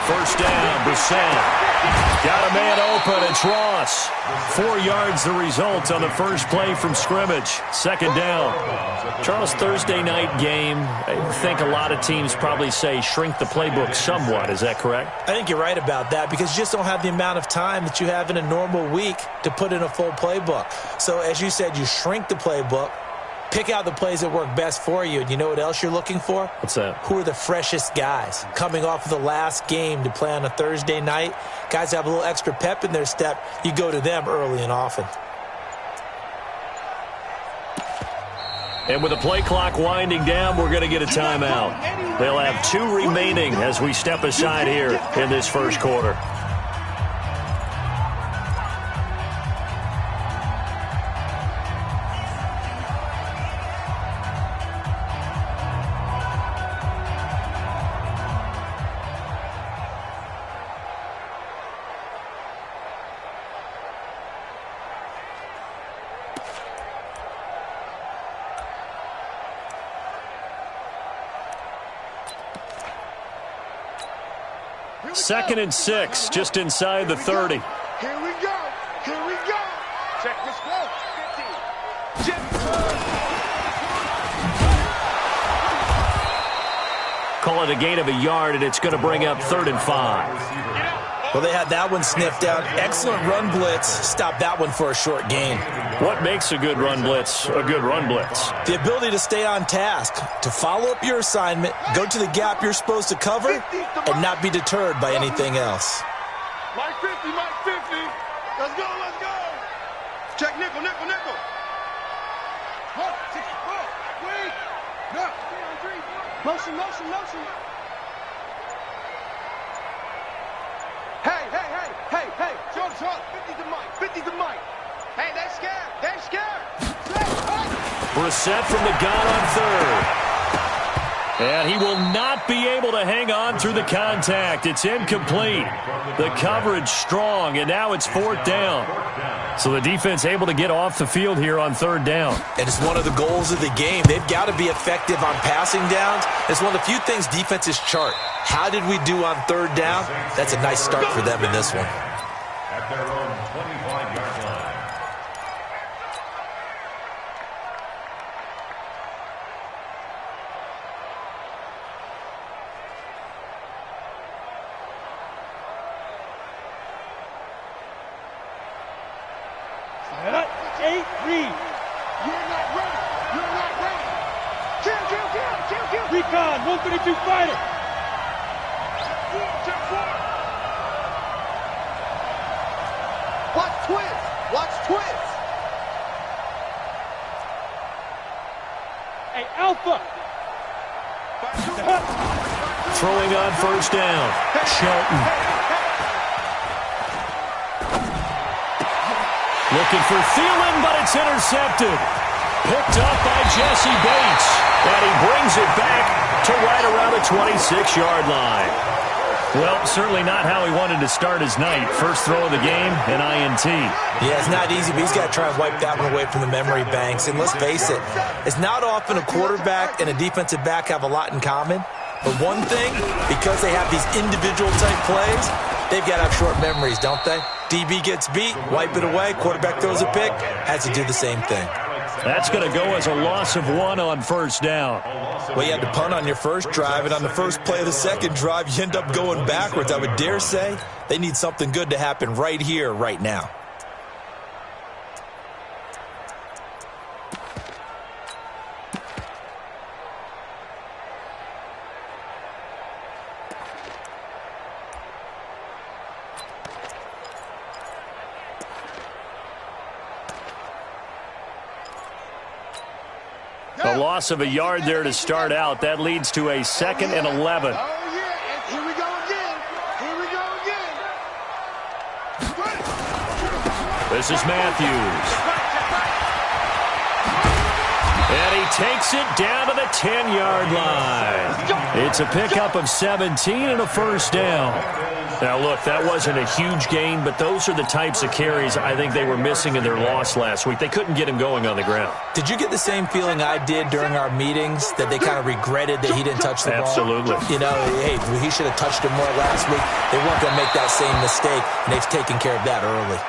First down, Brissett. Got a man open. It's Ross. 4 yards the result on the first play from scrimmage. Second down. Charles, Thursday night game, I think a lot of teams probably say shrink the playbook somewhat. Is that correct? I think you're right about that because you just don't have the amount of time that you have in a normal week to put in a full playbook. So as you said, you shrink the playbook. Pick out the plays that work best for you. And you know what else you're looking for? What's that? Who are the freshest guys coming off of the last game to play on a Thursday night? Guys have a little extra pep in their step. You go to them early and often. And with the play clock winding down, we're going to get a timeout. They'll have 2 remaining as we step aside here in this first quarter. Second and 6, just inside the 30. Here we go. Here we go. Check this quote. 50. Call it a gain of a yard, and it's going to bring up 3rd and 5. Well, they had that one sniffed out. Excellent run blitz. Stop that one for a short gain. What makes a good run blitz a good run blitz? The ability to stay on task, to follow up your assignment, go to the gap you're supposed to cover, and not be deterred by anything else. Mike 50, Mike 50. Let's go, let's go. Check nickel, nickel, nickel. Wait. No. Motion, motion, motion. Hey. Short. 50 to Mike. 50 to Mike. Hey, they're scared. They're scared. Brissett from the gun on 3rd. And he will not be able to hang on through the contact. It's incomplete. The coverage strong, and now it's 4th down. So the defense able to get off the field here on 3rd down. And it's one of the goals of the game. They've got to be effective on passing downs. It's one of the few things defenses chart. How did we do on 3rd down? That's a nice start for them in this one. At their own 25-yard line. Recon, 132 fighter. Watch twist. Hey, Alpha. Throwing on 1st down. Shelton. Looking for Thielen, but it's intercepted. Picked up by Jesse Bates. And he brings it back to right around the 26-yard line. Well, certainly not how he wanted to start his night. First throw of the game, an INT. Yeah, it's not easy, but he's got to try and wipe that one away from the memory banks. And let's face it, it's not often a quarterback and a defensive back have a lot in common. But one thing, because they have these individual-type plays, they've got to have short memories, don't they? DB gets beat, wipe it away, quarterback throws a pick, has to do the same thing. That's going to go as a loss of 1 on 1st down. Well, you had to punt on your first drive, and on the first play of the second drive, you end up going backwards. I would dare say they need something good to happen right here, right now. A loss of a yard there to start out. That leads to a 2nd and 11. Oh, yeah. Here we go again. Here we go again. This is Matthews. And he takes it down to the 10-yard line. It's a pickup of 17 and a 1st down. Now, look, that wasn't a huge gain, but those are the types of carries I think they were missing in their loss last week. They couldn't get him going on the ground. Did you get the same feeling I did during our meetings, that they kind of regretted that he didn't touch the ball? Absolutely. You know, hey, he should have touched him more last week. They weren't going to make that same mistake, and they've taken care of that early.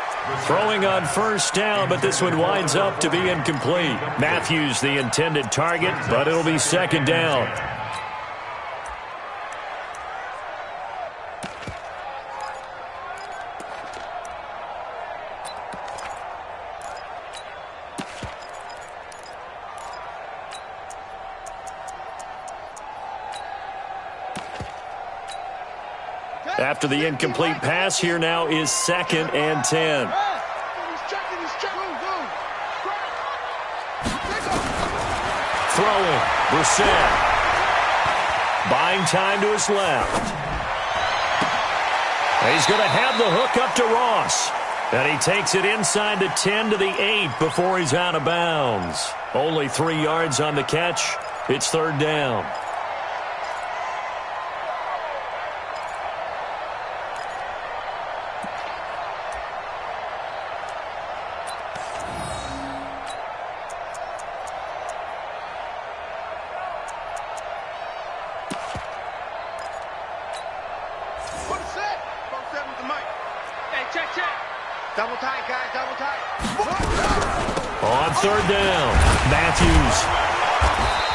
Throwing on first down, but this one winds up to be incomplete. Matthews the intended target, but it'll be second down. After the incomplete pass, here now is 2nd and 10. Throwing, Brissett. Buying time to his left. He's going to have the hook up to Ross. And he takes it inside the 10 to the 8 before he's out of bounds. Only 3 yards on the catch. It's 3rd down. Double tight, guys, double tight. On 3rd down, Matthews.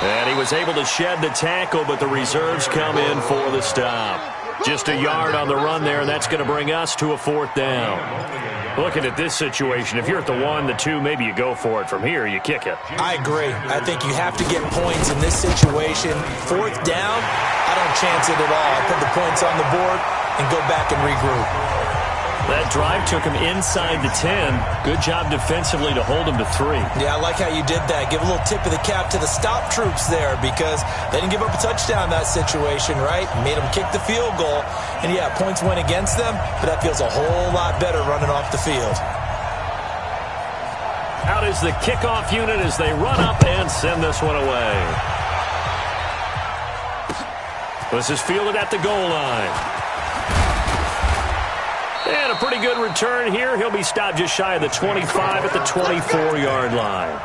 And he was able to shed the tackle, but the reserves come in for the stop. Just a yard on the run there, and that's going to bring us to a 4th down. Looking at this situation, if you're at the 1, the 2, maybe you go for it. From here, you kick it. I agree. I think you have to get points in this situation. 4th down, I don't chance it at all. I put the points on the board and go back and regroup. That drive took him inside the 10. Good job defensively to hold him to 3. Yeah, I like how you did that. Give a little tip of the cap to the stop troops there, because they didn't give up a touchdown in that situation, right? Made them kick the field goal. And, yeah, points went against them, but that feels a whole lot better running off the field. Out is the kickoff unit as they run up and send this one away. This is fielded at the goal line. And a pretty good return here. He'll be stopped just shy of the 25 at the 24-yard line.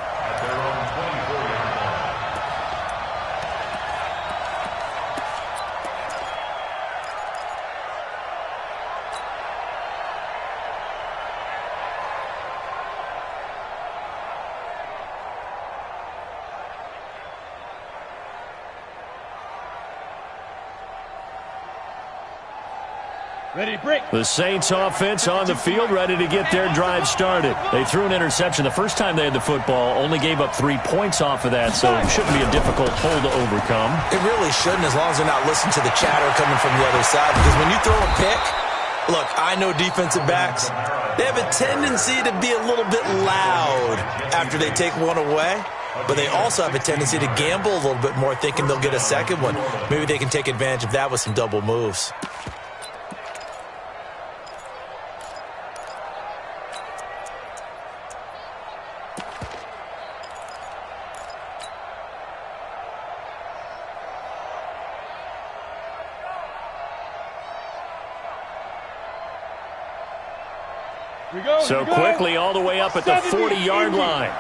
Ready to break. The Saints offense on the field, ready to get their drive started. They threw an interception the first time they had the football, only gave up 3 points off of that, so it shouldn't be a difficult hole to overcome. It really shouldn't, as long as they're not listening to the chatter coming from the other side, because when you throw a pick, look, I know defensive backs, they have a tendency to be a little bit loud after they take one away. But they also have a tendency to gamble a little bit more, thinking they'll get a second one. Maybe they can take advantage of that with some double moves. So quickly all the way up at the 40-yard line.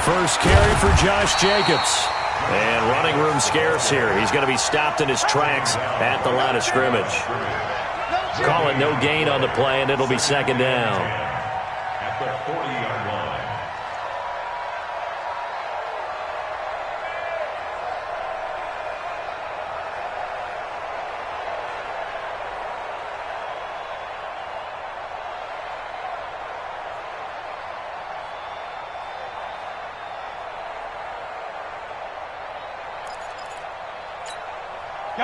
First carry for Josh Jacobs. And running room scarce here. He's going to be stopped in his tracks at the line of scrimmage. Call it no gain on the play, and it'll be 2nd down. At the 40-yard line.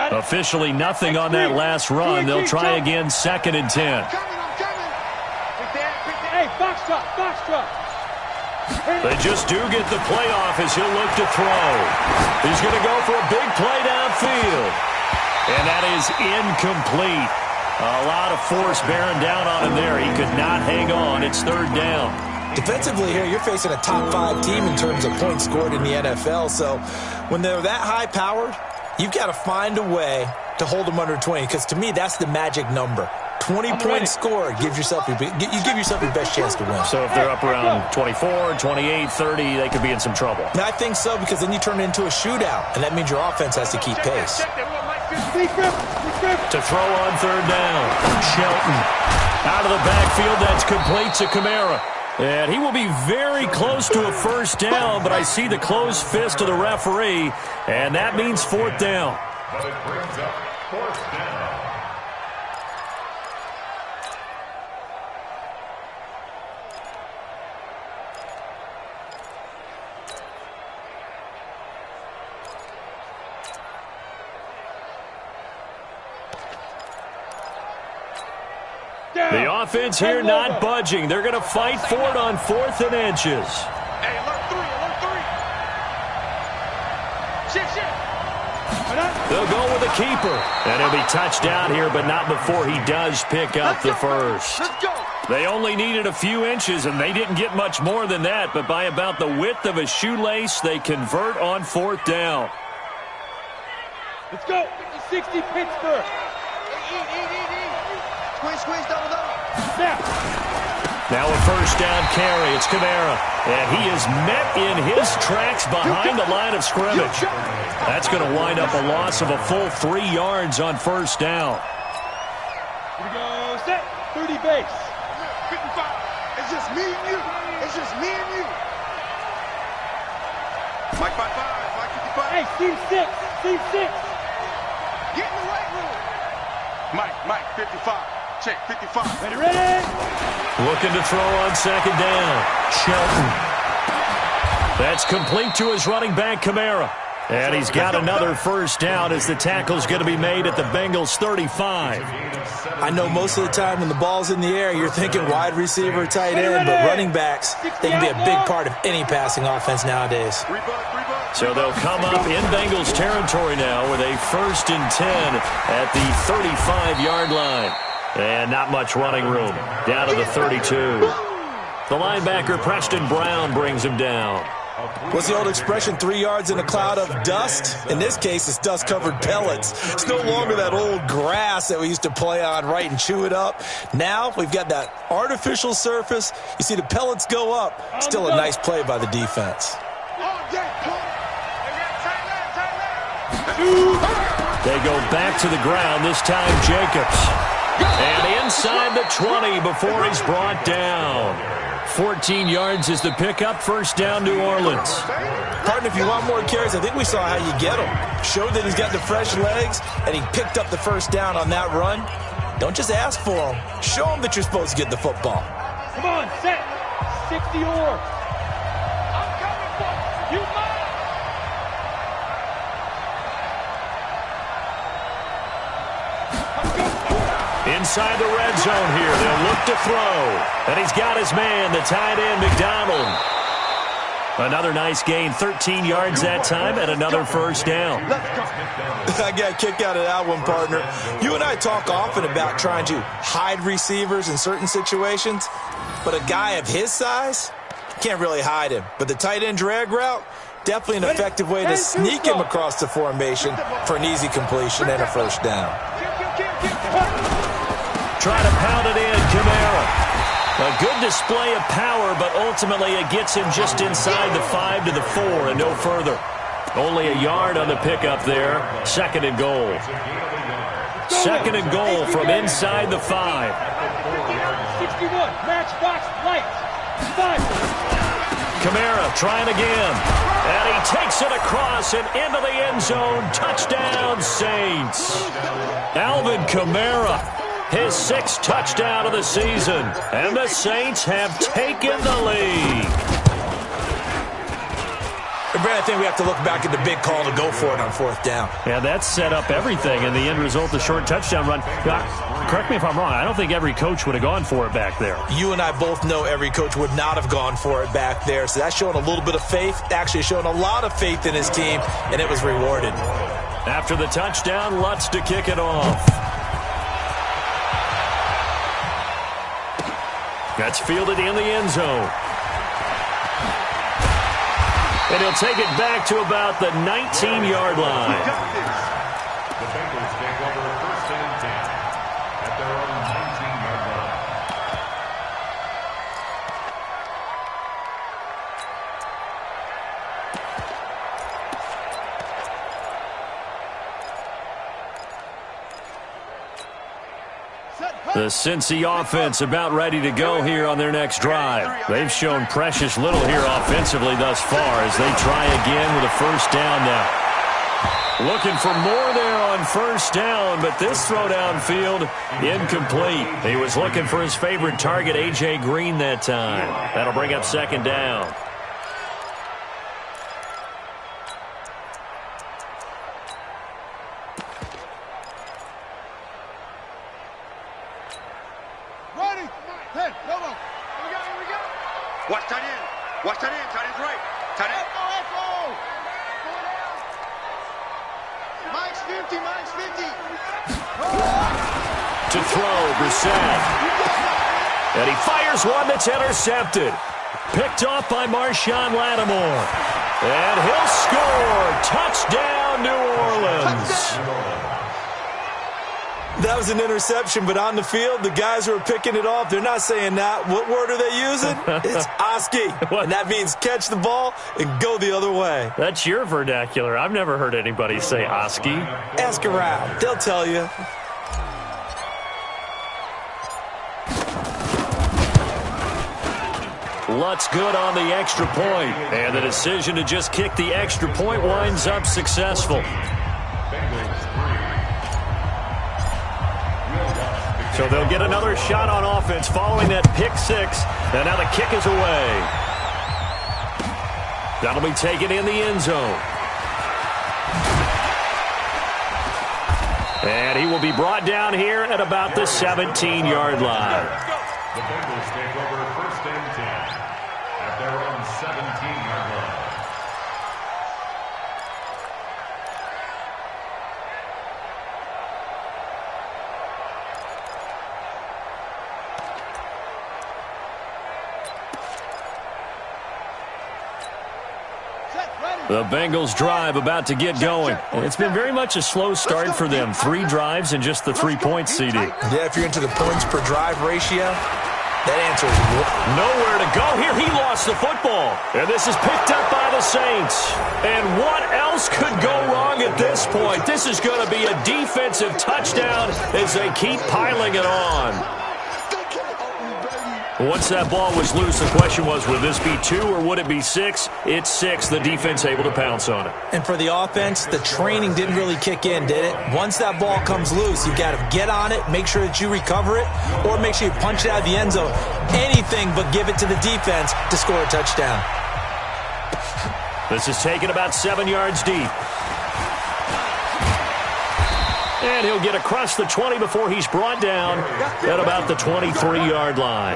Officially nothing on that last run. They'll try again, 2nd and 10. I'm coming. Hey, box truck. They just do get the play off as he'll look to throw. He's going to go for a big play downfield. And that is incomplete. A lot of force bearing down on him there. He could not hang on. It's 3rd down. Defensively here, you're facing a top 5 team in terms of points scored in the NFL. So when they're that high-powered, you've got to find a way to hold them under 20, because to me, that's the magic number. 20 points scored, you give yourself your best chance to win. So if they're up around 24, 28, 30, they could be in some trouble. And I think so, because then you turn it into a shootout, and that means your offense has to keep pace. To throw on third down, Shelton. Out of the backfield, that's complete to Kamara. And he will be very close to a first down, but I see the closed fist of the referee, and that means fourth down. But it brings up fourth down. The offense here not budging. They're going to fight for it on 4th and inches. Hey, alert 3, alert 3. Shift. They'll go with the keeper. And he'll be touched down here, but not before he does pick up the first. Let's go. They only needed a few inches, and they didn't get much more than that. But by about the width of a shoelace, they convert on 4th down. Let's go. 50-60 Pittsburgh. Eat. Squeeze, double. Now a first down carry. It's Kamara. And he is met in his tracks behind the line of scrimmage. That's going to wind up a loss of a full 3 yards on first down. Here we go. Set. 30 base. 55. It's just me and you. Mike 55. Mike 55. Hey, Steve 6. Get in the right room. Mike 55. Check, 55. Ready? Looking to throw on second down. Shelton. That's complete to his running back, Kamara. And he's got another first down as the tackle's going to be made at the Bengals' 35. I know most of the time when the ball's in the air, you're thinking wide receiver, tight end, but running backs, they can be a big part of any passing offense nowadays. So they'll come up in Bengals territory now with a 1st and 10 at the 35-yard line. And not much running room. Down to the 32. The linebacker, Preston Brown, brings him down. What's the old expression, 3 yards in a cloud of dust? In this case, it's dust-covered pellets. It's no longer that old grass that we used to play on, right, and chew it up. Now we've got that artificial surface. You see the pellets go up. Still a nice play by the defense. They go back to the ground, this time Jacobs. And inside the 20 before he's brought down. 14 yards is the pickup, first down New Orleans. Partner, if you want more carries, I think we saw how you get him. Showed that he's got the fresh legs, and he picked up the first down on that run. Don't just ask for him. Show him that you're supposed to get the football. Come on, set. 60 or. I'm coming for you. Inside the red zone here. They'll look to throw. And he's got his man, the tight end, McDonald. Another nice gain, 13 yards that time, and another first down. I got a kick out of that one, partner. You and I talk often about trying to hide receivers in certain situations, but a guy of his size can't really hide him. But the tight end drag route, definitely an effective way to sneak him across the formation for an easy completion and a first down. Try to pound it in, Kamara. A good display of power, but ultimately it gets him just inside the 5 to the 4 and no further. Only a yard on the pickup there. 2nd and goal. 2nd and goal from inside the 5. 61, matchbox lights. 5. Kamara trying again. And he takes it across and into the end zone. Touchdown, Saints. Alvin Kamara, his 6th touchdown of the season. And the Saints have taken the lead. Brad, I think we have to look back at the big call to go for it on 4th down. Yeah, that set up everything, and the end result, the short touchdown run. Correct me if I'm wrong. I don't think every coach would have gone for it back there. You and I both know every coach would not have gone for it back there, so that's showing a little bit of faith, actually showing a lot of faith in his team, and it was rewarded. After the touchdown, Lutz to kick it off. That's fielded in the end zone. And he'll take it back to about the 19-yard line. The Bengals take over 1st and 10 at their own 19-yard line. The Cincy offense about ready to go here on their next drive. They've shown precious little here offensively thus far as they try again with a 1st down now. Looking for more there on 1st down, but this throw downfield incomplete. He was looking for his favorite target, A.J. Green, that time. That'll bring up 2nd down. Watch tight end. Watch tight end. Tight end's right. Tight end. Mike's 50. Mike's 50. To throw, Brissett. And he fires one that's intercepted. Picked off by Marshawn Lattimore. And he'll score. Touchdown, New Orleans. That was an interception, but on the field, the guys who are picking it off, they're not saying that. What word are they using? It's Oski. And that means catch the ball and go the other way. That's your vernacular. I've never heard anybody say Oski. Ask around. They'll tell you. Lutz good on the extra point. And the decision to just kick the extra point winds up successful. So they'll get another shot on offense following that pick 6. And now the kick is away. That'll be taken in the end zone. And he will be brought down here at about the 17-yard line. The Bengals take over 1st and 10 at their own 17-yard line. The Bengals drive about to get going. It's been very much a slow start for them. 3 drives and just the 3 points, CD. Yeah, if you're into the points per drive ratio, that answer is nowhere to go here. He lost the football. And this is picked up by the Saints. And what else could go wrong at this point? This is going to be a defensive touchdown as they keep piling it on. Once that ball was loose, the question was, would this be 2 or would it be 6? It's 6. The defense able to pounce on it. And for the offense, the training didn't really kick in, did it? Once that ball comes loose, you've got to get on it, make sure that you recover it, or make sure you punch it out of the end zone. Anything but give it to the defense to score a touchdown. This is taken about 7 yards deep. And he'll get across the 20 before he's brought down at about the 23-yard line.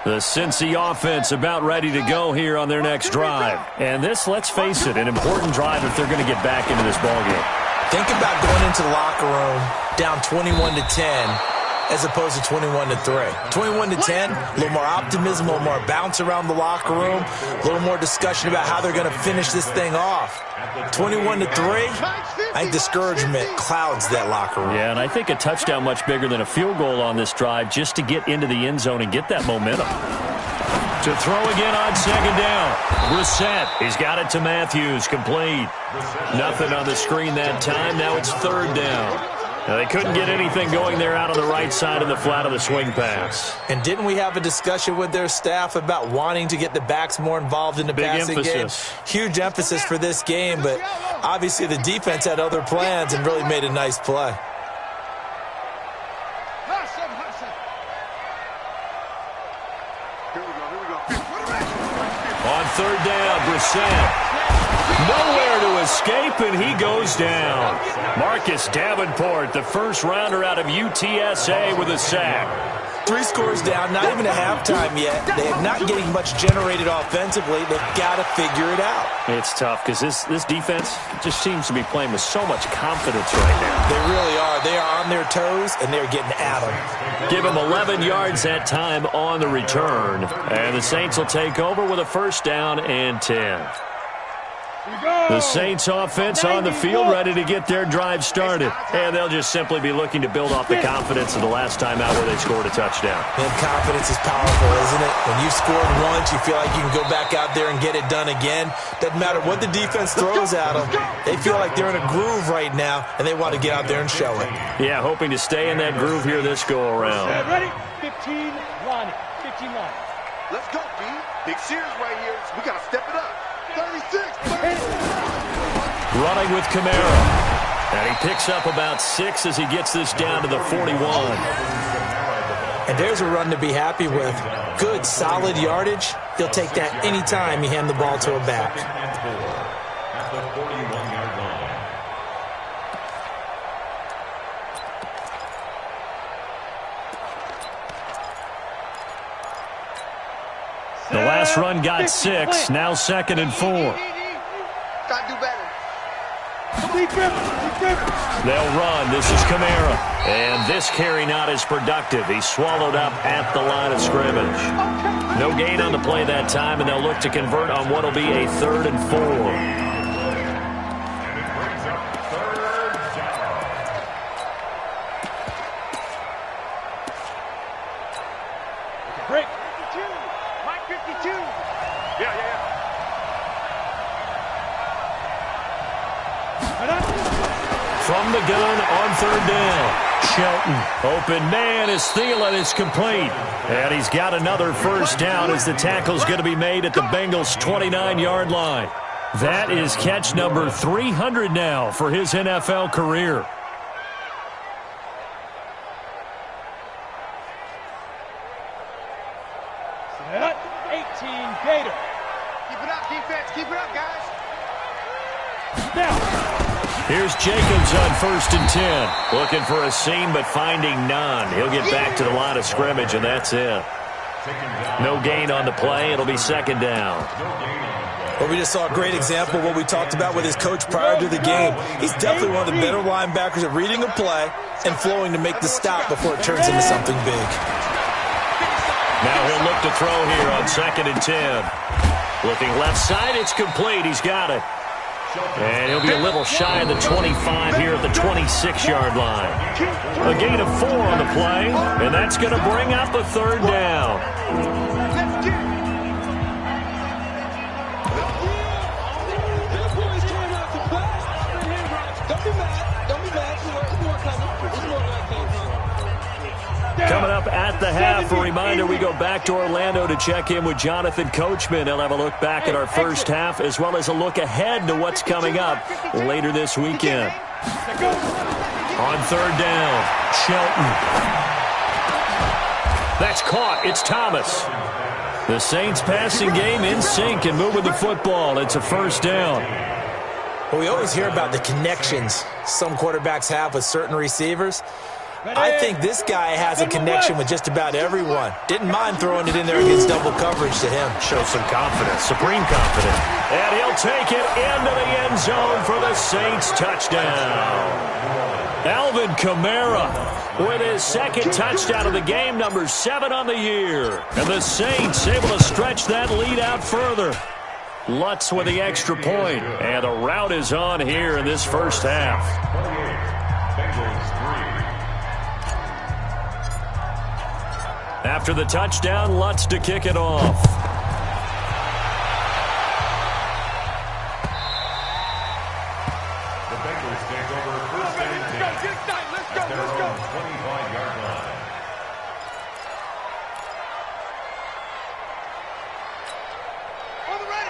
The Cincy offense about ready to go here on their next drive. And this, let's face it, an important drive if they're going to get back into this ballgame. Think about going into the locker room down 21-10. As opposed to 21-3. 21-10, a little more optimism, a little more bounce around the locker room, a little more discussion about how they're going to finish this thing off. 21-3, I think discouragement clouds that locker room. Yeah, and I think a touchdown much bigger than a field goal on this drive just to get into the end zone and get that momentum. To throw again on 2nd down. Brissett, he's got it to Matthews, complete. Nothing on the screen that time, now it's 3rd down. Now, they couldn't get anything going there out on the right side of the flat of the swing pass. And didn't we have a discussion with their staff about wanting to get the backs more involved in the passing game? Huge emphasis for this game, but obviously the defense had other plans and really made a nice play. On 3rd down, Brissett. Nowhere to escape, and he goes down. Marcus Davenport, the first rounder out of UTSA with a sack. 3 scores down, not even a halftime yet. They're not getting much generated offensively. They've got to figure it out. It's tough because this defense just seems to be playing with so much confidence right now. They really are. They are on their toes, and they're getting at them. Give them 11 yards that time on the return. And the Saints will take over with a first down and 10. The Saints offense on the field ready to get their drive started. And they'll just simply be looking to build off the confidence of the last time out where they scored a touchdown. And confidence is powerful, isn't it? When you scored once, you feel like you can go back out there and get it done again. Doesn't matter what the defense throws at them. They feel like they're in a groove right now, and they want to get out there and show it. Yeah, hoping to stay in that groove here this go-around. Ready? 15, line it. 15 line. Let's go, B. Big series right here. We got to step it up. 36. Running with Kamara. And he picks up about 6 as he gets this down to the 41. And there's a run to be happy with. Good, solid yardage. He'll take that any time you hand the ball to a back. At the 41-yard line. The last run got 6. Now 2nd and 4. Got to do better. They'll run. This is Kamara. And this carry not as productive. He's swallowed up at the line of scrimmage. No gain on the play that time, and they'll look to convert on what will be a 3rd and 4. And it brings up 3rd down. Break. 52. Mike 52. Yeah. From the gun on 3rd down. Shelton. Open man is Thielen is complete. And he's got another first down as the tackle's going to be made at the Bengals' 29-yard line. That is catch number 300 now for his NFL career. Set. 18, Gator. Keep it up, defense. Keep it up, guys. Now. Here's Jacobs on 1st and 10. Looking for a seam, but finding none. He'll get back to the line of scrimmage, and that's it. No gain on the play. It'll be 2nd down. Well, we just saw a great example of what we talked about with his coach prior to the game. He's definitely one of the better linebackers at reading a play and flowing to make the stop before it turns into something big. Now he'll look to throw here on 2nd and 10. Looking left side, it's complete. He's got it. And he'll be a little shy of the 25 here at the 26-yard line. A gain of 4 on the play, and that's going to bring up a 3rd down. Coming up at the half, a reminder, we go back to Orlando to check in with Jonathan Coachman. He'll have a look back at our first half as well as a look ahead to what's coming up later this weekend. On 3rd down, Shelton. That's caught. It's Thomas. The Saints passing game in sync and moving the football. It's a first down. Well, we always hear about the connections some quarterbacks have with certain receivers. I think this guy has a connection with just about everyone. Didn't mind throwing it in there against double coverage to him. Shows some confidence, supreme confidence. And he'll take it into the end zone for the Saints touchdown. Alvin Kamara with his 2nd touchdown of the game, number 7 on the year. And the Saints able to stretch that lead out further. Lutz with the extra point. And the route is on here in this first half. After the touchdown, Lutz to kick it off. The Bengals take over 1st and 10. At their own 25-yard line.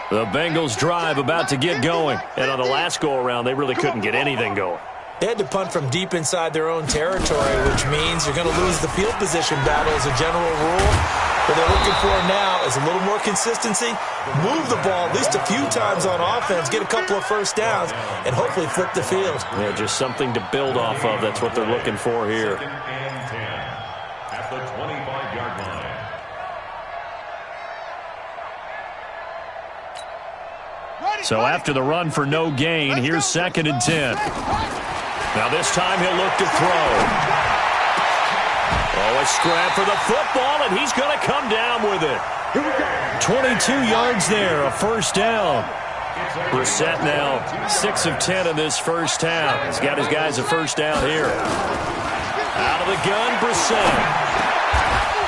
The Bengals drive about to get going. And on the last go-around, they really couldn't get anything going. They had to punt from deep inside their own territory, which means you're going to lose the field position battle as a general rule. What they're looking for now is a little more consistency, move the ball at least a few times on offense, get a couple of first downs, and hopefully flip the field. Yeah, just something to build off of. That's what they're looking for here. 2nd and 10. At the 25-yard 25-yard line. So after the run for no gain, here's 2nd and 10. Now this time he'll look to throw. Oh, a scrap for the football, and he's going to come down with it. 22 yards there, a first down. Brissett now 6 of 10 in this first half. He's got his guys a first down here. Out of the gun, Brissett.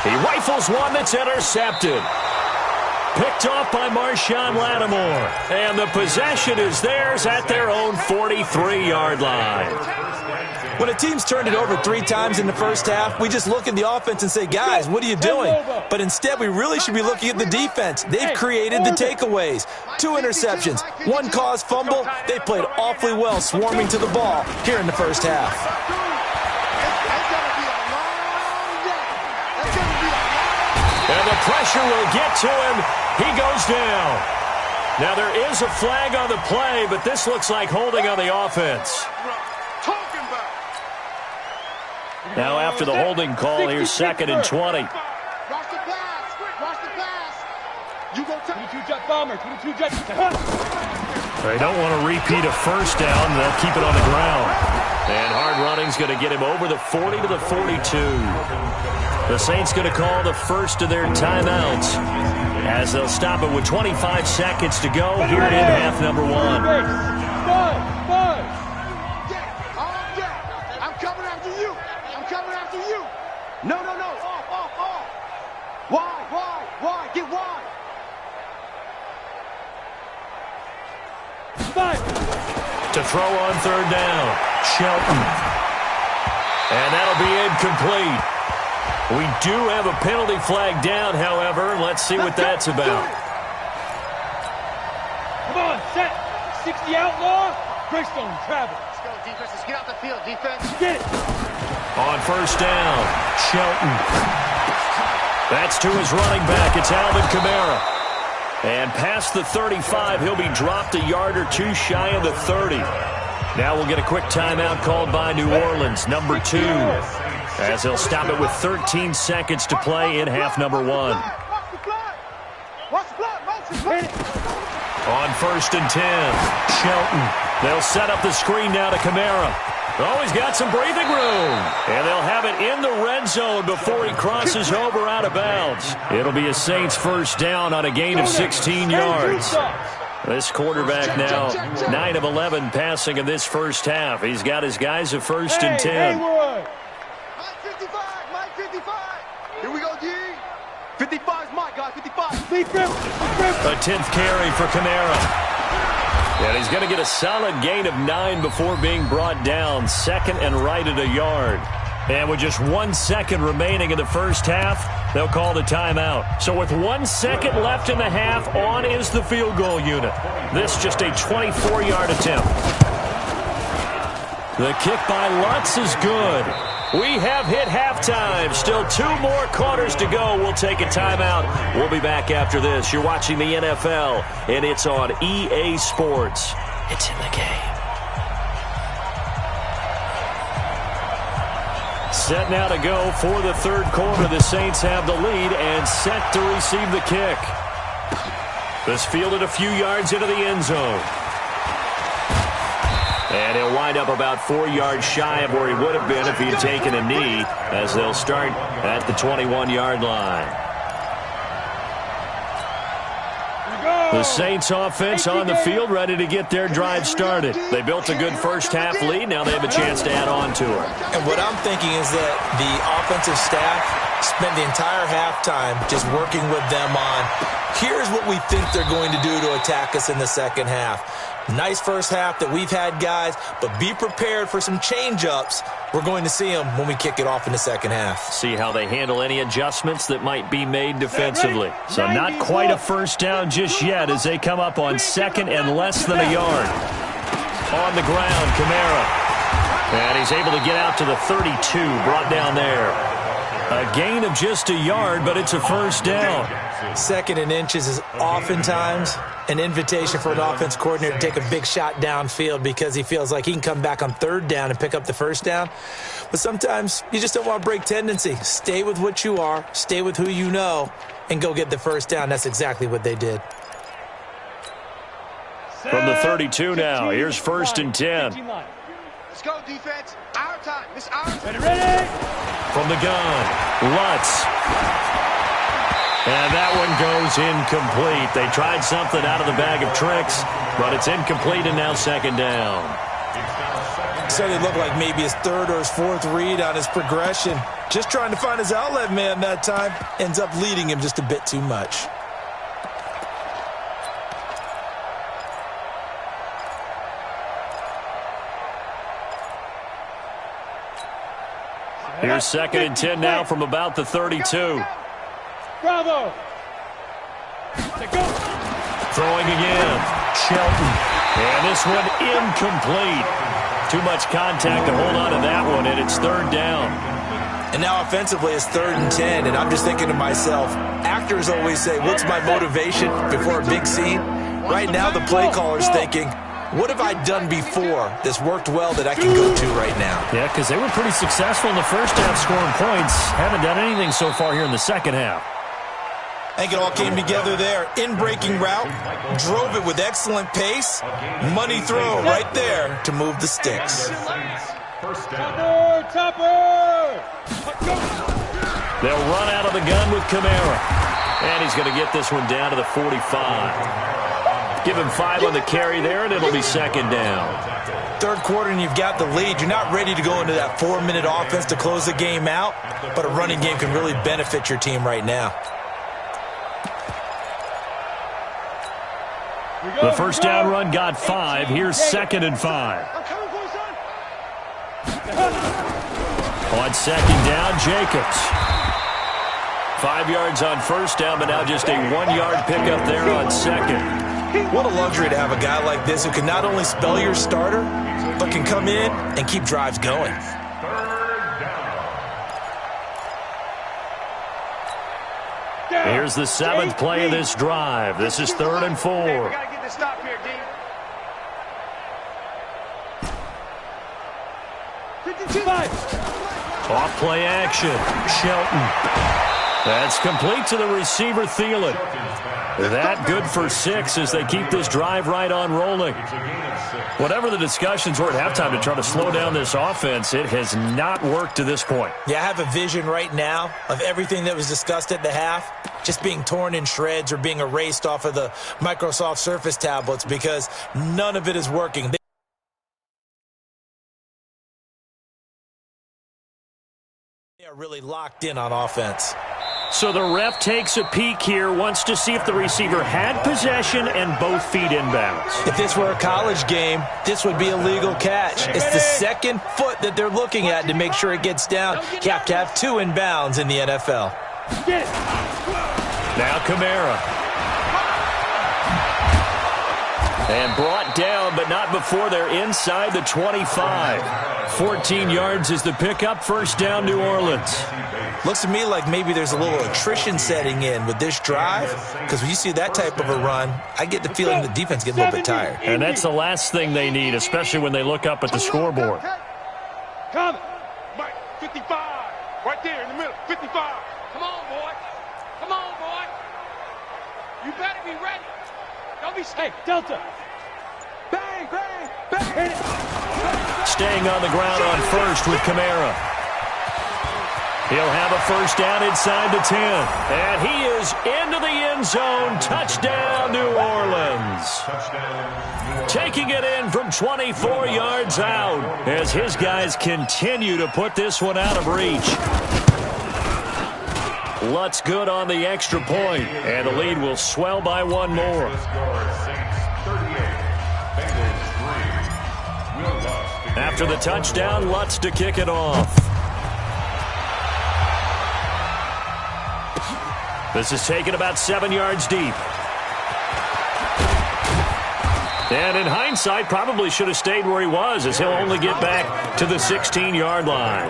He rifles one that's intercepted. Picked off by Marshawn Lattimore. And the possession is theirs at their own 43-yard line. When a team's turned it over 3 times in the first half, we just look at the offense and say, guys, what are you doing? But instead, we really should be looking at the defense. They've created the takeaways. 2 interceptions, 1 caused fumble. They played awfully well swarming to the ball here in the first half. And the pressure will get to him. He goes down. Now there is a flag on the play, but this looks like holding on the offense. Now after the holding call, here's 2nd and 20. Watch the pass. Watch the pass. You go 22-jet bomber. 22-jet. They don't want to repeat a first down. They'll keep it on the ground. And hard running's going to get him over the 40 to the 42. The Saints going to call the first of their timeouts as they'll stop it with 25 seconds to go here in half number 1. I'm coming after you. I'm coming after you. No. Off. Why? Get wide. To throw on 3rd down, Shelton. And that'll be incomplete. We do have a penalty flag down, however. Let's see what that's about. Come on, set. 60 outlaw. Greystone, travel. Let's go, defense. Let's get out the field, defense. Get it. On 1st down, Shelton. That's to his running back. It's Alvin Kamara. And past the 35, he'll be dropped a yard or 2 shy of the 30. Now we'll get a quick timeout called by New Orleans, number 2. As they'll stop it with 13 seconds to play in half number 1. Watch the blood. On 1st and 10, Shelton. They'll set up the screen now to Kamara. Oh, he's got some breathing room. And they'll have it in the red zone before he crosses over out of bounds. It'll be a Saints first down on a gain of 16 yards. This quarterback now 9 of 11 passing in this first half. He's got his guys a 1st and 10. Mike 55. Here we go, D. 55's Mike, guys. 55. A 10th carry for Kamara. And he's going to get a solid gain of 9 before being brought down. 2nd and right at a yard. And with just 1 second remaining in the first half, they'll call the timeout. So with 1 second left in the half, on is the field goal unit. This just a 24-yard attempt. The kick by Lutz is good. We have hit halftime. Still 2 more quarters to go. We'll take a timeout. We'll be back after this. You're watching the NFL, and it's on EA Sports. It's in the game. Set now to go for the 3rd quarter. The Saints have the lead and set to receive the kick. This fielded a few yards into the end zone. And he'll wind up about 4 yards shy of where he would have been if he had taken a knee, as they'll start at the 21-yard line. The Saints offense on the field, ready to get their drive started. They built a good first half lead. Now they have a chance to add on to it. And what I'm thinking is that the offensive staff spent the entire halftime just working with them on, here's what we think they're going to do to attack us in the second half. Nice first half that we've had, guys, but be prepared for some change-ups. We're going to see them when we kick it off in the second half. See how they handle any adjustments that might be made defensively. So not quite a first down just yet as they come up on 2nd and less than a yard. On the ground, Kamara. And he's able to get out to the 32, brought down there. A gain of just a yard, but it's a first down. 2nd and inches is oftentimes an invitation for an offense coordinator to take a big shot downfield because he feels like he can come back on 3rd down and pick up the first down. But sometimes you just don't want to break tendency. Stay with what you are, stay with who you know, and go get the first down. That's exactly what they did. From the 32 now, here's 1st and 10. Let's go, defense. Our time. It's our time. Ready? From the gun, Lutz. And that one goes incomplete. They tried something out of the bag of tricks, but it's incomplete and now 2nd down. So it looked like maybe his 3rd or his 4th read on his progression. Just trying to find his outlet man that time. Ends up leading him just a bit too much. Here's 2nd and 10 now from about the 32. Bravo. Throwing again. Shelton. And this one incomplete. Too much contact to hold on to that one, and it's 3rd down. And now offensively it's 3rd and 10, and I'm just thinking to myself, actors always say, what's my motivation before a big scene? Right now the play caller's thinking, what have I done before that's worked well that I can go to right now? Yeah, because they were pretty successful in the first half scoring points. Haven't done anything so far here in the second half. I think it all came together there. In-breaking route, drove it with excellent pace. Money throw right there to move the sticks. Topper! They'll run out of the gun with Kamara. And he's going to get this one down to the 45. Give him 5 on the carry there, and it'll be 2nd down. 3rd quarter, and you've got the lead. You're not ready to go into that 4-minute offense to close the game out, but a running game can really benefit your team right now. The first down run got 5. Here's 2nd and 5. On 2nd down, Jacobs. 5 yards on 1st down, but now just a 1-yard pickup there on 2nd. What a luxury to have a guy like this who can not only spell your starter, but can come in and keep drives going. Here's the 7th play of this drive. This is 3rd and 4. We got to get this stop here, D. 55. Off play action. Shelton. That's complete to the receiver, Thielen. That good for 6 as they keep this drive right on rolling. Whatever the discussions were at halftime to try to slow down this offense, it has not worked to this point. Yeah, I have a vision right now of everything that was discussed at the half just being torn in shreds or being erased off of the Microsoft Surface tablets because none of it is working. They are really locked in on offense. So the ref takes a peek here, wants to see if the receiver had possession and both feet inbounds. If this were a college game, this would be a legal catch. It's the 2nd foot that they're looking at to make sure it gets down. You have to have 2 inbounds in the NFL. Get it. Now Kamara. And brought down, but not before they're inside the 25. 14 yards is the pickup. First down, New Orleans. Looks to me like maybe there's a little attrition setting in with this drive, because when you see that type of a run, I get the feeling the defense gets a little bit tired. And that's the last thing they need, especially when they look up at the scoreboard. Come. Mike, 55. Right there in the middle. 55. Come on, boy. Come on, boy. You better be ready. Don't be scared. Hey, Delta. Bang, bang, bang. Staying on the ground on first with Kamara. He'll have a first down inside the 10. And he is into the end zone. Touchdown, New Orleans. Taking it in from 24 yards out as his guys continue to put this one out of reach. Lutz good on the extra point, and the lead will swell by 1 more. After the touchdown, Lutz to kick it off. This is taken about 7 yards deep. And in hindsight, probably should have stayed where he was, as he'll only get back to the 16-yard line.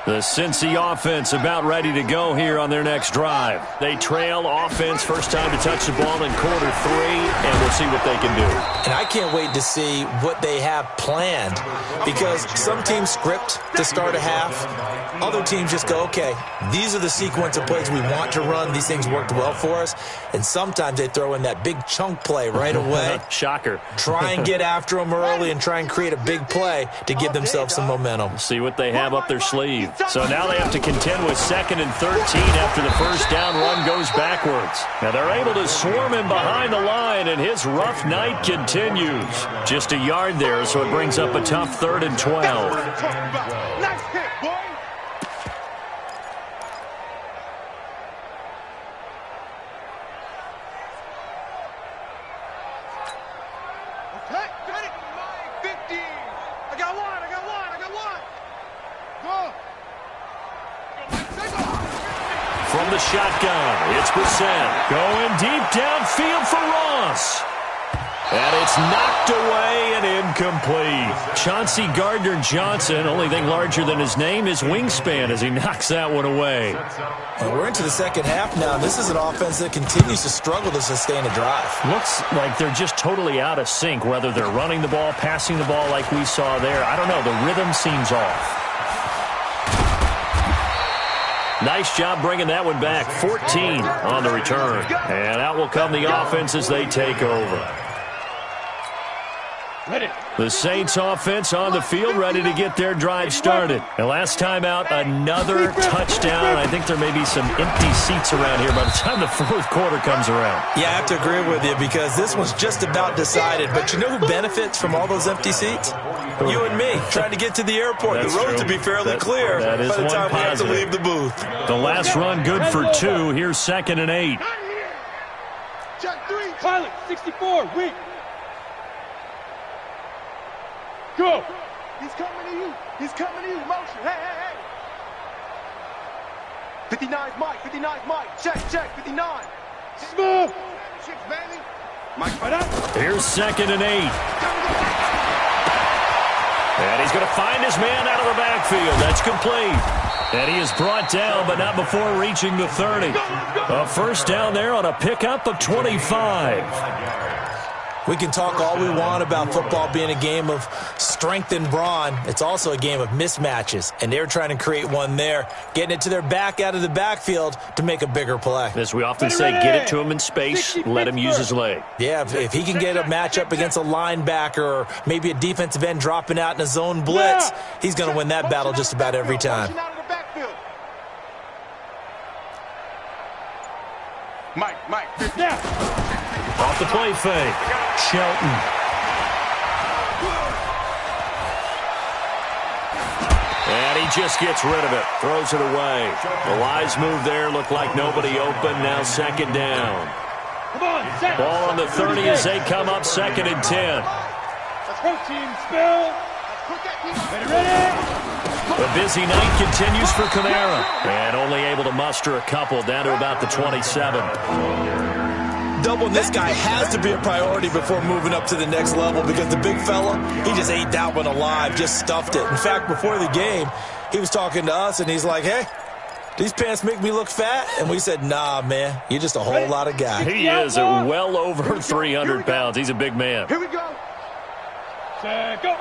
The Cincy offense about ready to go here on their next drive. They trail offense, first time to touch the ball in quarter 3, and we'll see what they can do. And I can't wait to see what they have planned, because some teams script to start a half. Other teams just go, okay, these are the sequence of plays we want to run. These things worked well for us. And sometimes they throw in that big chunk play right away. Shocker. Try and get after them early and try and create a big play to give themselves some momentum. See what they have up their sleeve. So now they have to contend with 2nd and 13 after the first down run goes backwards. Now they're able to swarm him behind the line, and his rough night continues. Just a yard there, so it brings up a tough 3rd and 12. Nice hit, boy. Okay, got it. 50. I got one. Go. From the shotgun, it's Brissett going deep downfield for Ross. And it's knocked away and incomplete. Chauncey Gardner-Johnson, only thing larger than his name is wingspan as he knocks that one away. Well, we're into the second half now. This is an offense that continues to struggle to sustain a drive. Looks like they're just totally out of sync, whether they're running the ball, passing the ball like we saw there. I don't know. The rhythm seems off. Nice job bringing that one back. 14 on the return. And out will come the offense as they take over. The Saints offense on the field ready to get their drive started. And last time out, another touchdown. I think there may be some empty seats around here by the time the 4th quarter comes around. Yeah, I have to agree with you because this one's just about decided. But you know who benefits from all those empty seats? You and me, trying to get to the airport. That's the roads true. will be fairly clear by the time we have to leave the booth. The last run good for 2. Here's 2nd and 8. Check 3. Pilot, 64, weak. Go. He's coming to you. Motion. Hey. 59's Mike. Check. 59. Smooth. Chicks, baby. Mike, right up. Here's 2nd and 8. And he's going to find his man out of the backfield. That's complete. And he is brought down, but not before reaching the 30. A first down there on a pickup of 25. We can talk all we want about football being a game of strength and brawn. It's also a game of mismatches, and they're trying to create one there, getting it to their back out of the backfield to make a bigger play. As we often say, get it to him in space, let him use his leg. Yeah, if he can get a matchup against a linebacker or maybe a defensive end dropping out in a zone blitz, he's going to win that battle just about every time. Mike. Off the play fake. Shelton. And he just gets rid of it. Throws it away. The wise move there. Looked like nobody open. Now 2nd down. Ball on the 30 as they come up 2nd and 10. Protein spill. Ready. The busy night continues for Kamara. And only able to muster a couple down to about the 27. Doubling this guy has to be a priority before moving up to the next level because the big fella, he just ate that one alive, just stuffed it. In fact, before the game, he was talking to us, and he's like, hey, these pants make me look fat? And we said, nah, man, you're just a whole lot of guy. He is at well over 300 pounds. He's a big man. Here we go. Go.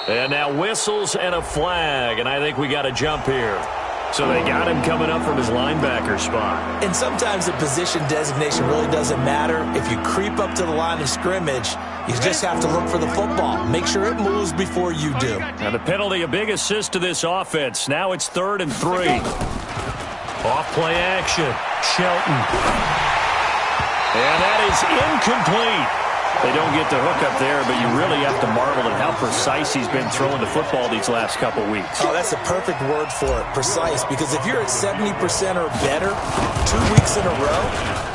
And now whistles and a flag, and I think we got a jump here. So they got him coming up from his linebacker spot. And sometimes the position designation really doesn't matter. If you creep up to the line of scrimmage, you just have to look for the football. Make sure it moves before you do. And the penalty, a big assist to this offense. Now it's 3rd and 3. Off play action. Shelton. And that is incomplete. They don't get the hook up there, but you really have to marvel at how precise he's been throwing the football these last couple weeks. Oh, that's a perfect word for it, precise, because if you're at 70% or better 2 weeks in a row,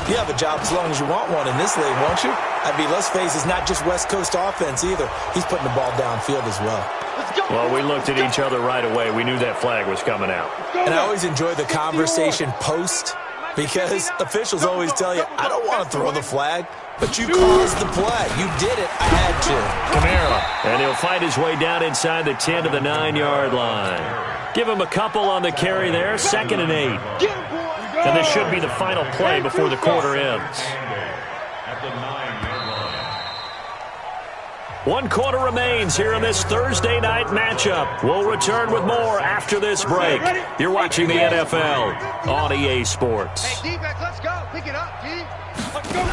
you have a job as long as you want one in this league, won't you? I mean, let's face it, it's not just West Coast offense either. He's putting the ball downfield as well. Well, we looked at each other right away. We knew that flag was coming out. And I always enjoy the conversation post because officials always tell you, I don't want to throw the flag. But you caused the play. You did it. I had to. Kamara. And he'll fight his way down inside the 10 to the 9-yard line. Give him a couple on the carry there. 2nd and 8. Get him, boy. And this should be the final play before the quarter ends. At the 9-yard line. 1 quarter remains here in this Thursday night matchup. We'll return with more after this break. You're watching the NFL on EA Sports. Hey, defense, let's go. Pick it up, D. Let's go.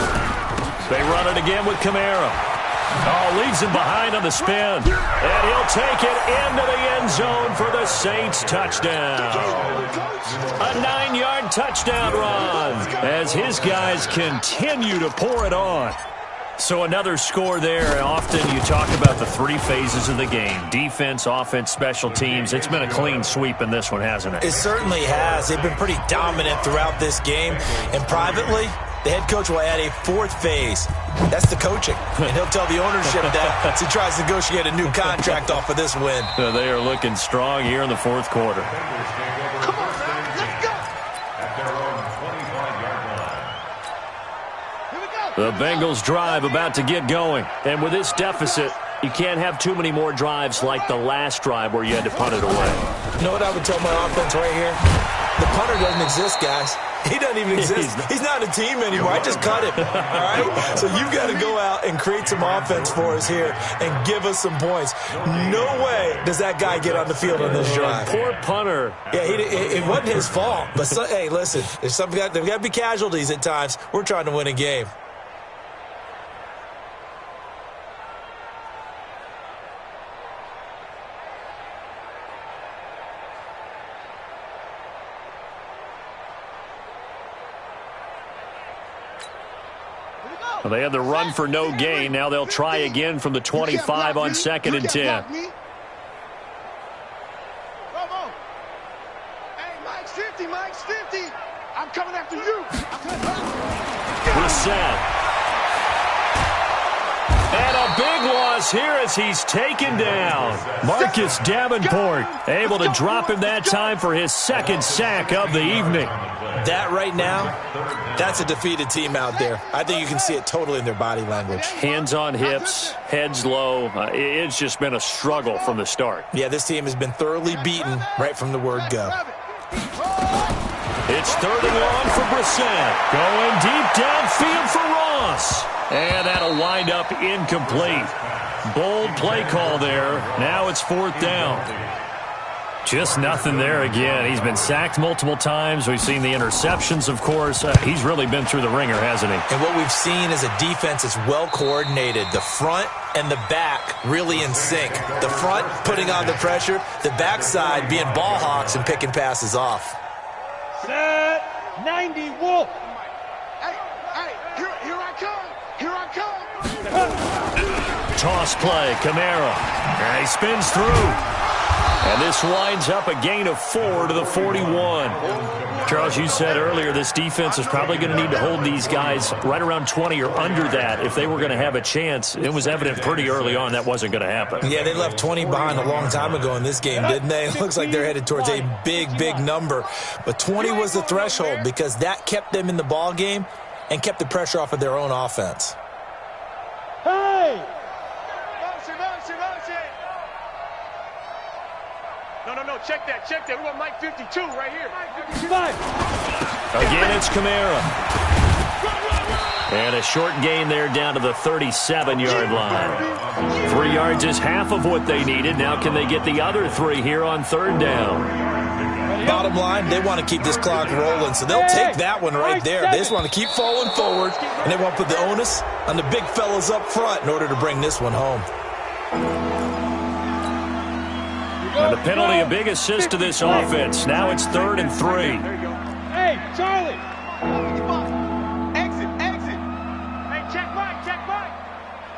They run it again with Kamara. Oh, leaves him behind on the spin. And he'll take it into the end zone for the Saints touchdown. A 9-yard touchdown run as his guys continue to pour it on. So another score there. Often you talk about the 3 phases of the game. Defense, offense, special teams. It's been a clean sweep in this one, hasn't it? It certainly has. They've been pretty dominant throughout this game. And privately, the head coach will add a 4th phase. That's the coaching. And he'll tell the ownership that as he tries to negotiate a new contract off of this win. They are looking strong here in the 4th quarter. Come on, man. Let's go. At their own 25-yard line. Here we go. The Bengals drive about to get going. And with this deficit, you can't have too many more drives like the last drive where you had to punt it away. You know what I would tell my offense right here? The punter doesn't exist, guys. He doesn't even exist. He's not a team anymore. I just cut him. All right? So you've got to go out and create some offense for us here and give us some points. No way does that guy get on the field on this drive. Poor punter. Yeah, it wasn't his fault. But, hey, listen, there's got to be casualties at times. We're trying to win a game. Well, they had the run for no gain. Now they'll try again from the 25 on 2nd and 10. Come on. Hey, Mike's 50, Mike's 50. I'm coming after you. Reset. And a big loss here as he's taken down. Marcus Davenport able to drop him that time for his 2nd sack of the evening. That right now, that's a defeated team out there. I think you can see it totally in their body language. Hands on hips, heads low. It's just been a struggle from the start. Yeah, this team has been thoroughly beaten right from the word go. It's 3rd and long for Brissett. Going deep downfield for Ross. And that'll wind up incomplete. Bold play call there. Now it's 4th down. Just nothing there again. He's been sacked multiple times. We've seen the interceptions, of course. He's really been through the ringer, hasn't he? And what we've seen is a defense that's well coordinated. The front and the back really in sync. The front putting on the pressure. The backside being ball hawks and picking passes off. Set 90 Wolf. Hey, here I come. Here I come. Toss play, Kamara. And he spins through. And this winds up a gain of 4 to the 41. Charles, you said earlier this defense is probably going to need to hold these guys right around 20 or under that if they were going to have a chance. It was evident pretty early on that wasn't going to happen. Yeah, they left 20 behind a long time ago in this game, didn't they? It looks like they're headed towards a big, big number. But 20 was the threshold because that kept them in the ball game and kept the pressure off of their own offense. Hey! Motion. No, check that. We want Mike 52 right here. 5. Again, it's Kamara. And a short gain there down to the 37-yard line. 3 yards is half of what they needed. Now can they get the other 3 here on 3rd down? Bottom line, they want to keep this clock rolling, so they'll take that one right there. They just want to keep falling forward, and they want to put the onus on the big fellas up front in order to bring this one home. And the penalty, a big assist to this offense. Now it's 3rd and 3. Hey, Charlie! Exit. Hey, check Mike.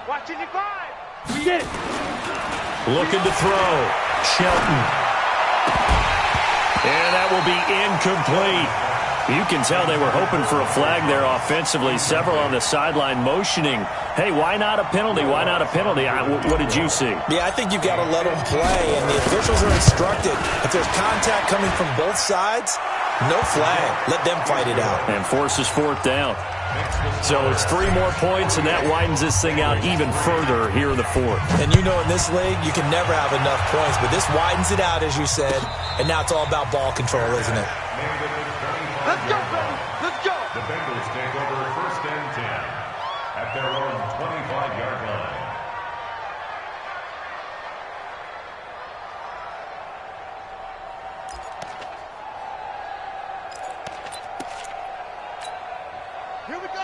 Watching your 5. Get it! Looking to throw. Shelton. And that will be incomplete. You can tell they were hoping for a flag there offensively. Several on the sideline motioning. Hey, why not a penalty? Why not a penalty? What did you see? Yeah, I think you've got to let them play, and the officials are instructed. If there's contact coming from both sides, no flag. Let them fight it out. And forces 4th down. So it's 3 more points, and that widens this thing out even further here in the fourth. And you know in this league, you can never have enough points, but this widens it out, as you said, and now it's all about ball control, isn't it? Let's go, baby. Let's go. The Bengals take over 1st and 10 at their own 25-yard line.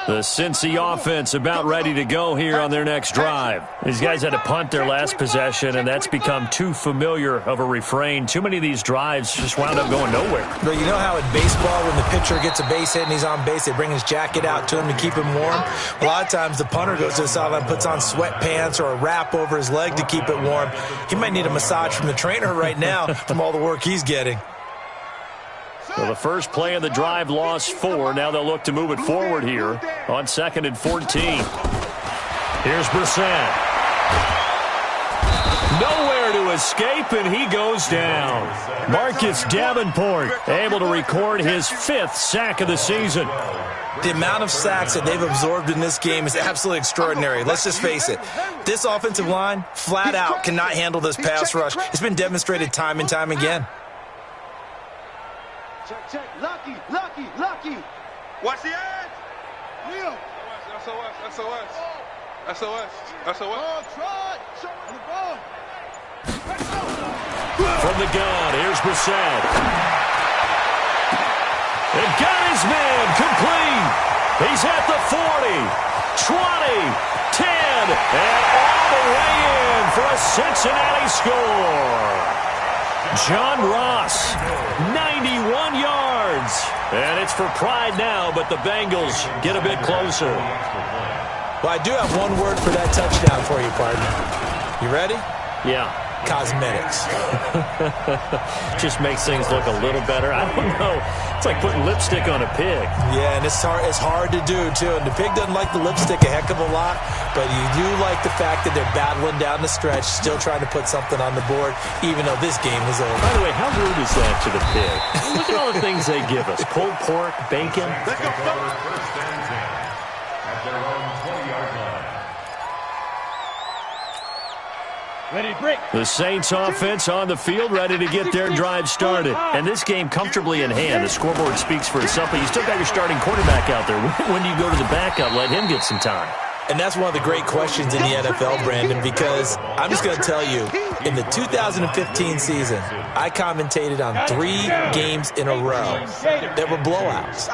The Cincy offense about ready to go here on their next drive. These guys had to punt their last possession, and that's become too familiar of a refrain. Too many of these drives just wound up going nowhere. But you know how in baseball, when the pitcher gets a base hit and he's on base, they bring his jacket out to him to keep him warm? A lot of times the punter goes to the sideline, puts on sweatpants or a wrap over his leg to keep it warm. He might need a massage from the trainer right now from all the work he's getting. So the first play of the drive lost 4. Now they'll look to move it forward here on 2nd and 14. Here's Brissett. Nowhere to escape, and he goes down. Marcus Davenport able to record his 5th sack of the season. The amount of sacks that they've absorbed in this game is absolutely extraordinary. Let's just face it. This offensive line, flat out, cannot handle this pass rush. It's been demonstrated time and time again. Check. Lucky. Watch the edge. Leo. SOS. From the gun, here's Brissett. And got his man complete. He's at the 40, 20, 10, and all the way in for a Cincinnati score. John Ross, 91 yards. And it's for pride now, but the Bengals get a bit closer. Well, I do have one word for that touchdown for you, partner. You ready? Yeah. Cosmetics. Just makes things look a little better. I don't know. It's like putting lipstick on a pig. Yeah, and it's hard to do, too. And the pig doesn't like the lipstick a heck of a lot, but you do like the fact that they're battling down the stretch, still trying to put something on the board, even though this game is over. By the way, how rude is that to the pig? Look at all the things they give us. Pulled pork, bacon. Let's go, 1st and 10 at their own 20-yard line. Ready to break. The Saints offense on the field, ready to get their drive started. And this game comfortably in hand. The scoreboard speaks for itself, but you still got your starting quarterback out there. When do you go to the backup? Let him get some time. And that's one of the great questions in the NFL, Brandon, because I'm just going to tell you, in the 2015 season, I commentated on 3 games in a row that were blowouts.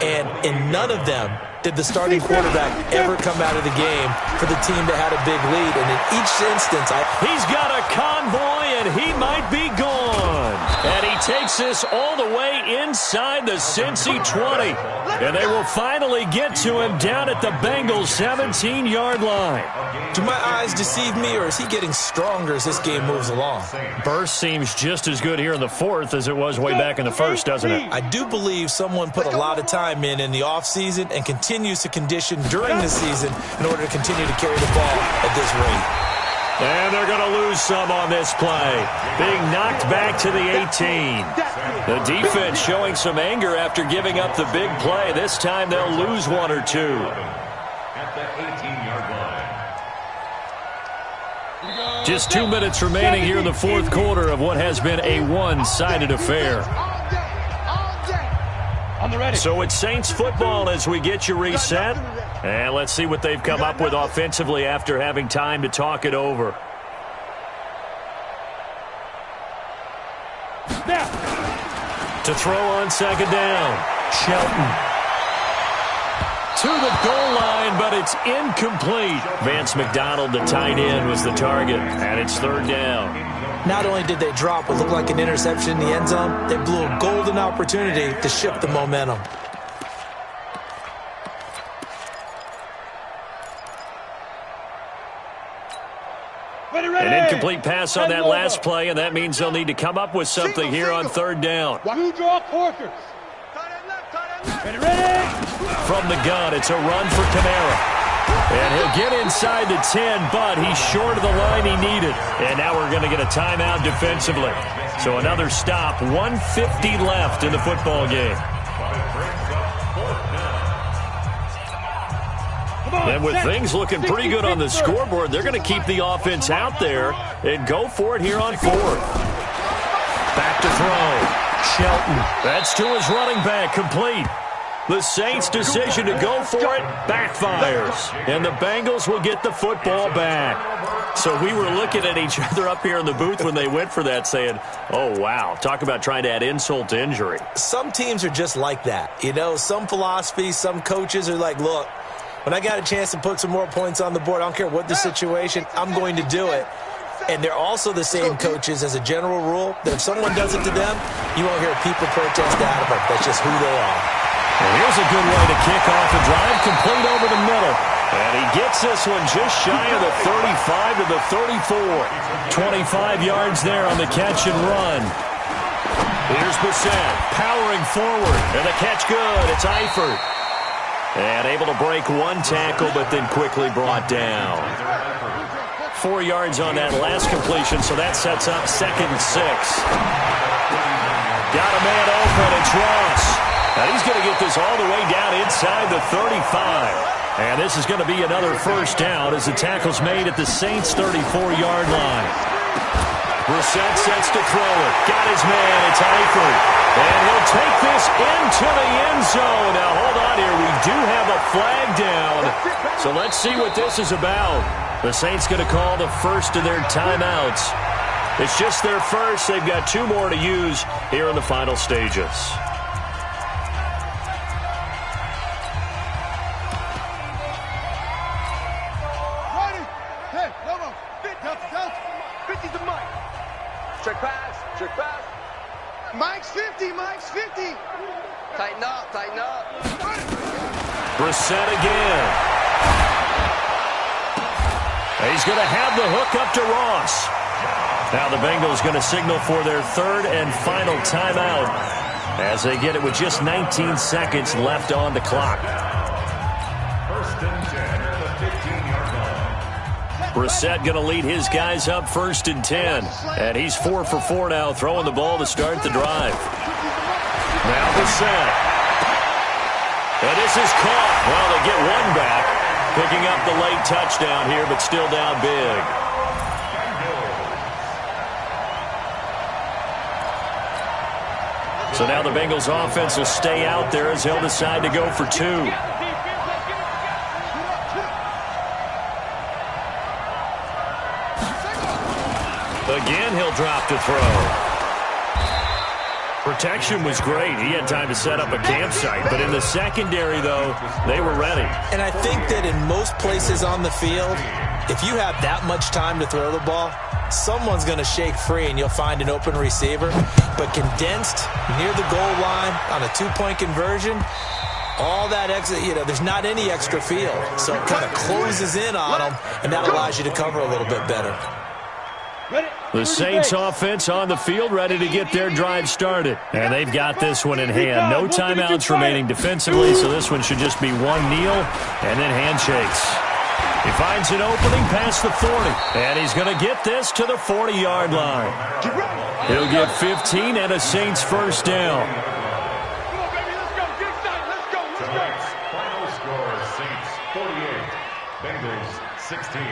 And in none of them did the starting quarterback ever come out of the game for the team that had a big lead. And in each instance, he's got a convoy, and he might be gone. And he takes this all the way inside the Cincy 20. And they will finally get to him down at the Bengals 17-yard line. Do my eyes deceive me, or is he getting stronger as this game moves along? Burst seems just as good here in the fourth as it was way back in the first, doesn't it? I do believe someone put a lot of time in the offseason and continues to condition during the season in order to continue to carry the ball at this rate. And they're going to lose some on this play. Being knocked back to the 18. The defense showing some anger after giving up the big play. This time they'll lose 1 or 2. At the 18-yard line. Just 2 minutes remaining here in the fourth quarter of what has been a one-sided affair. On the ready. So it's Saints football as we get you reset. And let's see what they've come up with offensively after having time to talk it over. Snap. To throw on 2nd down. Shelton. To the goal line, but it's incomplete. Vance McDonald, the tight end, was the target, and it's 3rd down. Not only did they drop what looked like an interception in the end zone, they blew a golden opportunity to shift the momentum. An incomplete pass on that last play, and that means they'll need to come up with something here on 3rd down. 2 draw quarters. Ready. From the gun, it's a run for Kamara. And he'll get inside the 10, but he's short of the line he needed. And now we're going to get a timeout defensively. So another stop, 1:50 left in the football game. And with things looking pretty good on the scoreboard, they're going to keep the offense out there and go for it here on fourth. Back to throw. Shelton. That's to his running back, complete. The Saints' decision to go for it backfires, and the Bengals will get the football back. So we were looking at each other up here in the booth when they went for that saying, oh, wow, talk about trying to add insult to injury. Some teams are just like that. You know, some philosophies, some coaches are like, look, when I got a chance to put some more points on the board, I don't care what the situation, I'm going to do it. And they're also the same coaches as a general rule that if someone does it to them, you won't hear people protest out of it. That's just who they are. And here's a good way to kick off a drive, complete over the middle. And he gets this one just shy of the 35 to the 34. 25 yards there on the catch and run. Here's Brissett powering forward, and the catch good. It's Eifert. And able to break one tackle, but then quickly brought down. 4 yards on that last completion, so that sets up 2nd and 6. Got a man open, it's Ross. And he's going to get this all the way down inside the 35. And this is going to be another first down as the tackle's made at the Saints' 34-yard line. Brissett sets to throw it. Got his man. It's Eifert. And he'll take this into the end zone. Now, hold on here. We do have a flag down. So let's see what this is about. The Saints going to call the first of their timeouts. It's just their first. They've got 2 more to use here in the final stages. Check pass. Mike's 50. Tighten up. Brissett again. He's going to have the hook up to Ross. Now the Bengals going to signal for their 3rd and final timeout as they get it with just 19 seconds left on the clock. 1st and 10 at the 15-yard line. Brissett going to lead his guys up 1st and 10. And he's 4 for 4 now, throwing the ball to start the drive. Now Brissett. And this is caught. Well, they get one back. Picking up the late touchdown here, but still down big. So now the Bengals offense will stay out there as they'll decide to go for 2. Again, he'll drop to throw. Protection was great. He had time to set up a campsite. But in the secondary, though, they were ready. And I think that in most places on the field, if you have that much time to throw the ball, someone's going to shake free and you'll find an open receiver. But condensed near the goal line on a 2-point conversion, all that extra, there's not any extra field. So it kind of closes in on them, and that allows you to cover a little bit better. The Saints offense on the field ready to get their drive started. And they've got this one in hand. No timeouts remaining defensively, so this one should just be one kneel and then handshakes. He finds an opening past the 40, and he's going to get this to the 40-yard line. He'll get 15 and a Saints first down. Come on, baby, let's go. Get excited. Let's go. Tonight's final score, Saints 48, Bengals 16.